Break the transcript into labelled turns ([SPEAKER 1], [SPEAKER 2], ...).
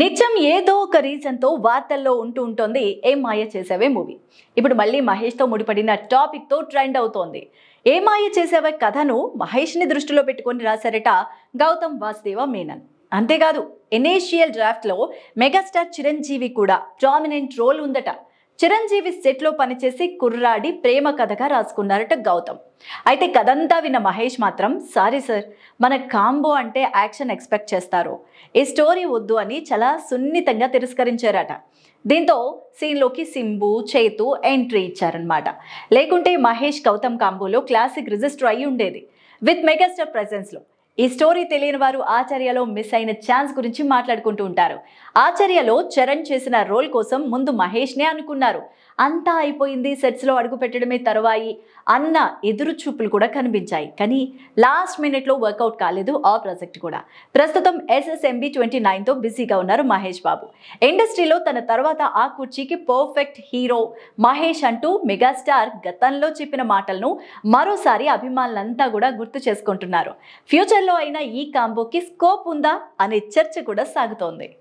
[SPEAKER 1] నిత్యం ఏదో ఒక రీజన్తో వార్తల్లో ఉంటుంది ఏం మాయ చేసావే మూవీ. ఇప్పుడు మళ్ళీ మహేష్తో ముడిపడిన టాపిక్తో ట్రెండ్ అవుతోంది. ఏ మాయ చేసావే కథను మహేష్ని దృష్టిలో పెట్టుకొని రాశారట గౌతమ్ వాసుదేవ మేనన్. అంతేకాదు, ఇనీషియల్ డ్రాఫ్ట్లో మెగాస్టార్ చిరంజీవి కూడా ప్రామినెంట్ రోల్ ఉందట. చిరంజీవి సెట్లో పనిచేసి కుర్రాడి ప్రేమ కథగా రాసుకున్నారట గౌతమ్. అయితే కథంతా విన్న మహేష్ మాత్రం, సారీ సార్, మన కాంబో అంటే యాక్షన్ ఎక్స్పెక్ట్ చేస్తారు, ఈ స్టోరీ వద్దు అని చాలా సున్నితంగా తిరస్కరించారట. దీంతో సీన్లోకి సింబు, చేతు ఎంట్రీ ఇచ్చారనమాట. లేకుంటే మహేష్ గౌతమ్ కాంబోలో క్లాసిక్ రిజిస్టర్ అయి ఉండేది విత్ మెగాస్టార్ ప్రెజెన్స్లో. ఈ స్టోరీ తెలియని వారు ఆచార్యలో మిస్ అయిన ఛాన్స్ గురించి మాట్లాడుకుంటూ ఉంటారు. ఆచార్యలో చరణ్ చేసిన రోల్ కోసం ముందు మహేష్నే అనుకున్నారు. అంతా అయిపోయింది, సెట్స్లో అడుగు పెట్టడమే తరువాయి అన్న ఎదురు చూపులు కూడా కనిపించాయి. కానీ లాస్ట్ మినిట్లో వర్కౌట్ కాలేదు ఆ ప్రాజెక్ట్ కూడా. ప్రస్తుతం SSMB 29తో బిజీగా ఉన్నారు మహేష్ బాబు. ఇండస్ట్రీలో తన తర్వాత ఆ కుర్చీకి పర్ఫెక్ట్ హీరో మహేష్ అంటూ మెగాస్టార్ గతంలో చెప్పిన మాటలను మరోసారి అభిమానులంతా కూడా గుర్తు చేసుకుంటున్నారు. ఫ్యూచర్లో అయినా ఈ కాంబోకి స్కోప్ ఉందా అనే చర్చ కూడా సాగుతోంది.